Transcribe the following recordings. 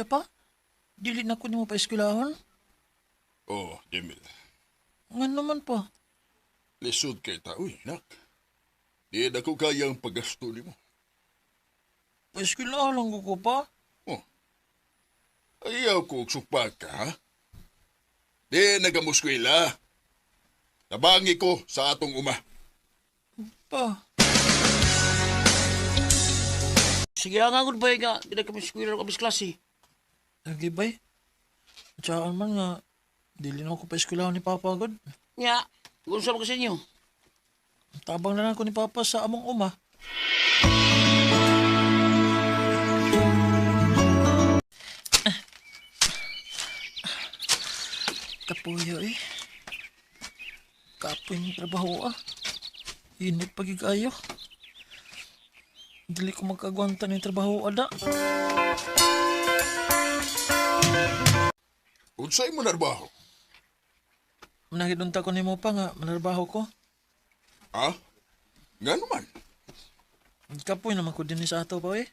Unsa pa? Dili na ko nimo pa eskwelahon? Oh, Demil. Nga naman pa. Lisod kay taoy, nak. Di na ko kayang paggasto ni mo. Pa eskwelahan lang ko pa. Oh, ayaw ko sukpa ka, ha? Di nagamuskwila. Nabangi ko sa atong uma. Pa. Sige nga gud bay nga, di na kami eskwela kami sa klase. Lagi bay. Tsaan man nga, dili na ako pa eskwelahan ni Papa agad. Nya, kung sa mga sa inyo. Tabang na lang ko ni Papa sa among uma. Kapuyo eh. Kapoy ng trabaho ah. Init pagikayo. Dili ko magkagwanta ng trabaho ada. Unsay mo narbaho? Manahidunta ko nimo pa nga manarbaho ko. Ha? Nga naman. Kapoy naman ko din sa ato pa eh.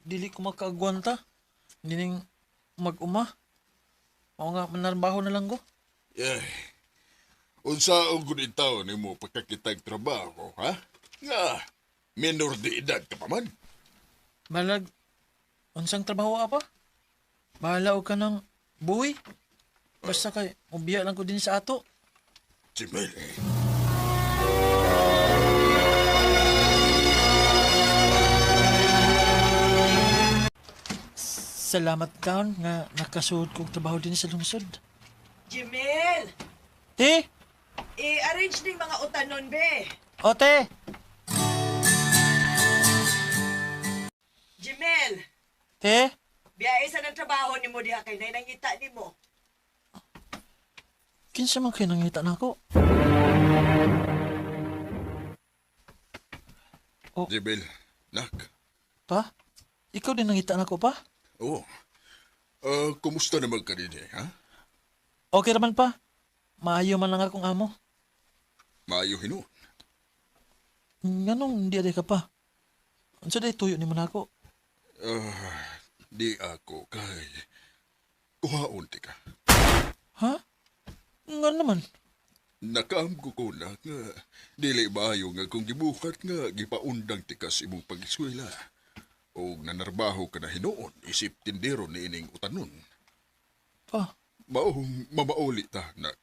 Dili ko makagwanta. Dining mag-uma. O nga manarbaho na lang ko. Eh, unsa ang gunitaw ni mo pagkakitag trabaho, ha? Nga, minor de edad ka pa man. Balag, unsang trabaho apa? Bahala o ka ng buhay. Basta kay, ubiya lang ko din sa ato. Jimel, Salamat kaon nga nakasuod kong trabaho din sa lungsod. Jimel! Te! I-arrange ning mga utanon, be. O te! Jimel! Te! Biyahe sa ng trabaho ni mo diha kay nangita ni mo. Kinsa man kayo nangita na ako? Jimel, nak. Pa? Ikaw din nangita na ako pa? Oh, kumusta naman ka din ha? Okay naman pa. Maayo man lang akong amo. Maayo hinuon. Nganong hindi aday ka pa? Unsa day tuyo ni mo na ako? Di ako kay kuhaon ti ka. Ha? Nga naman. Nakaamgo ko na nga dili maayo nga kung gibukat nga gipaundang ti ka sa imong pag-eskwela. O nanarbaho ka na hinuon isip tindero ni ining utanon. Pa? Maong mamauli ta, nak.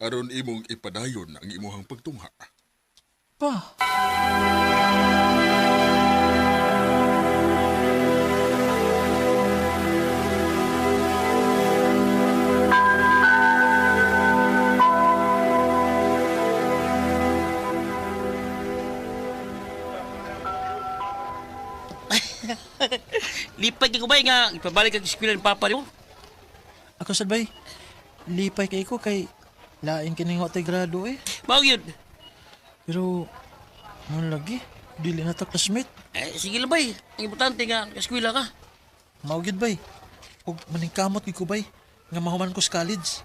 Aron imong ipadayon ang imuhang pagtungha. Pa? Lipay kay ko bay nga, ipabalik ang eskwela ni Papa mo. Ako sabay. Lipay kay ko kay lain kining wa tay grado eh. Mao yun. Pero, ano lagi? Dili na ta classmate. Sige lang bay. Ang importante nga, eskwela ka. Maugid bay. Ug maningkamot gid ko bay nga mahuman ko sa college.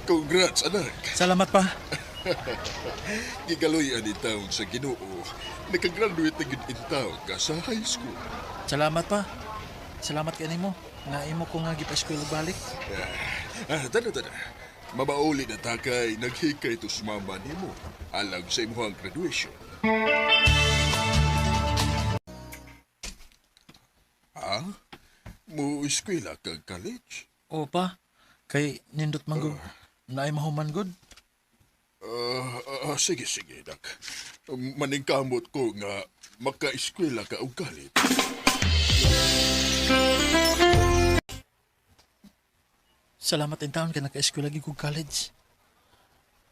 Congrats, anak. Salamat pa. Gigaloy ani taon sa Ginoo. Nakagraduate na gid in taon ka sa high school. Salamat pa. Salamat kay nimo. Nga imo ko nga gipa-eskwela balik. Tada. Mabauli na ta kay naghikay to sa mama nimo alang sa imuhang graduation. Ha? Mo eskwela kag college? O pa. Kay nindot man gud. Naay mahuman gud. Sige, dak. Maningkamot ko nga maka-eskwela ka og college. Salamat in taon kay naka-eskwela gid ko college.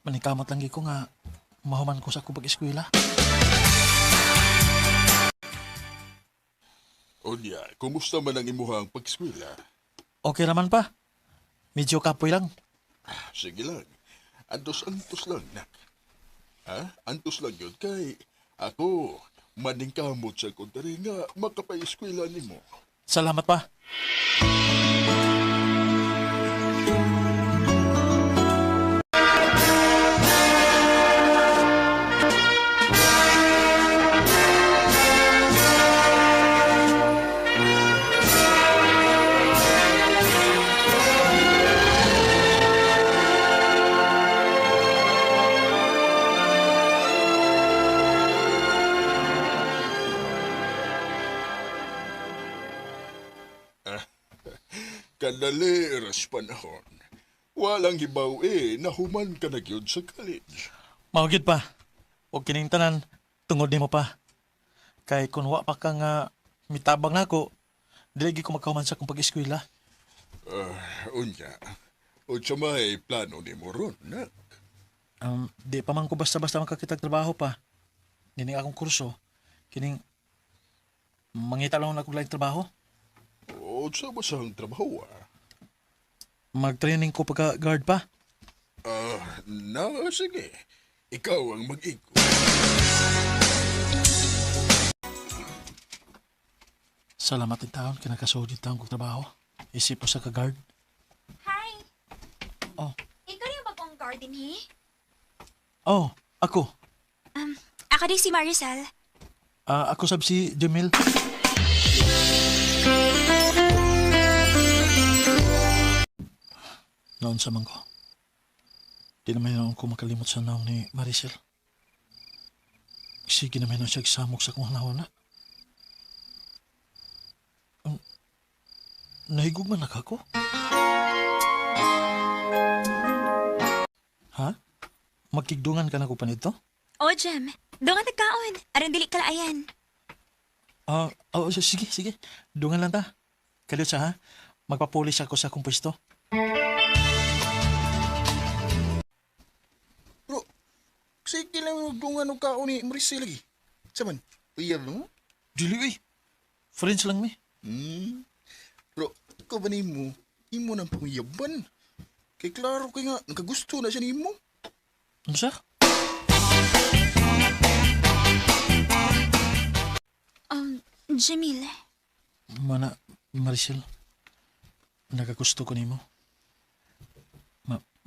Maningkamot lang gid ko nga mahuman ko sa akong pag-eskwela. Onya, kumusta man ang imuhang pag-eskwela? Okay naman pa. Medyo kapoy lang. Sige lang. Antos-antos lang, nak. Ha? Antos lang yun kay ako, maning kamot sa kontari nga makapay-eskwela ni mo. Salamat pa. Kadali eras panahon. Walang hibaw nahuman ka na gyud sa college. Mahugid pa. Huwag kining tanan, tungod ni mo pa. Kay kung wa pa ka nga mitabang na ako, dili ko makahuman sa akong pag-eskwela. Unya, unsa may plano ni mo ron, nak? Di pa man ko basta-basta makakitag trabaho pa. Dining akong kurso. Kining mangita lang ako laing trabaho. Unsa ba sang trabaho, Mag-training ko pagka-guard pa. Sige. Ikaw ang mag-iko. Salamat din taon, kinakasudit taon kong trabaho. Isip ko sa ka-guard. Hi! Oh. Ikaw yung bagong garden, he? Oh, ako. Ako din si Maricel. Ako sab si Jamil. Noon sa ko. Di naman ako makalimot sa naong ni Maricel. Sige naman siya samok sa kong nauna. Nahigugman na ako? Ha? Magkigdungan ka na ko pa nito? O, Jem. Doon nga nagkaon. Aran dili kalaayan. Sige. Dungan lang ta. Kalit sa ha? Magpapulis ako sa akong pwesto. Bro, sige lang yung dungan ng kao ni Maricel lagi. Saman, uyab mo? Dili Friends lang mi. Bro, ikaw ba ni mo? Imo ng panguyaban. Kay klaro kay nga, nakagusto na siya ni mo. Ano siya? Jamil. Mana, Maricel. Nagagusto ko nimo.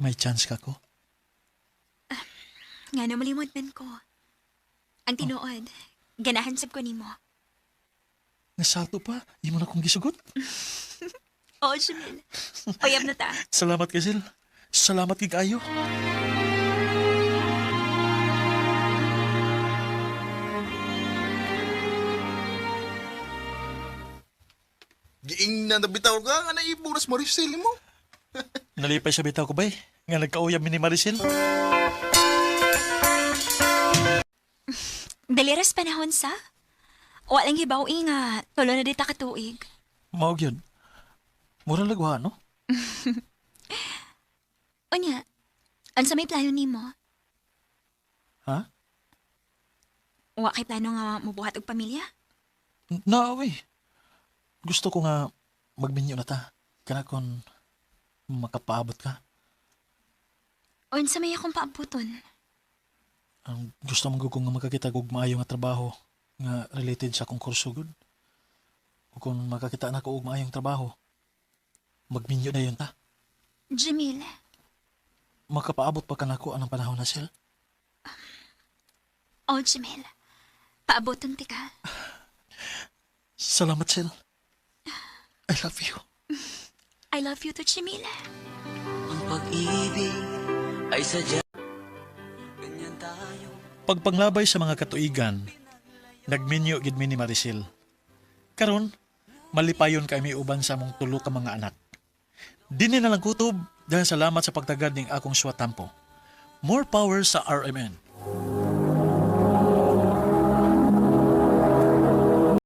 May chance ka ko. Nga na malimod man ko. Ang tinuod, ganahan sab ko nimo. Nasato pa, di mo na kong gisugot. Oo, Jamil. Oyab na ta. Salamat Kasil. Salamat kay kayo. Giing na nabitaw ka, nga naiburas Maricel mo. Nalipay sa bitaw ko bay. Nga nagkauyab mi ni Maricel. Daliras panahon sa? Walang hibaw nga, tulo na dita katuig. Maog yun. Mura lagwa, no? Unya, ansa may plano nimo? Ha? Wa kay plano nga mabuhat og pamilya? Naaway. Gusto ko nga magminyo na ta. Kana kon makapaabot ka. Unsa may akong paabuton? Ang gusto mong kung nga makakita og maayo nga trabaho nga related sa akong kurso gud. O kung makakita na ko og maayong trabaho, magminyo na yun ta. Jamil, Makapaabot pa ka na ko anang panahon na sila. Jamil. Paabuton ti ka. Salamat, Sil. I love you. I love you too, Jamil. Ang pag-ibig ay sadya. Ganyan tayo. Pagpanglabay sa mga katuigan, nagminyo gid mi ni Maricel. Karon, malipayon kay mi uban sa mong tulo ka mga anak. Dini na lang kutob dahil salamat sa pagtagad ning akong suwatampo. More power sa RMN.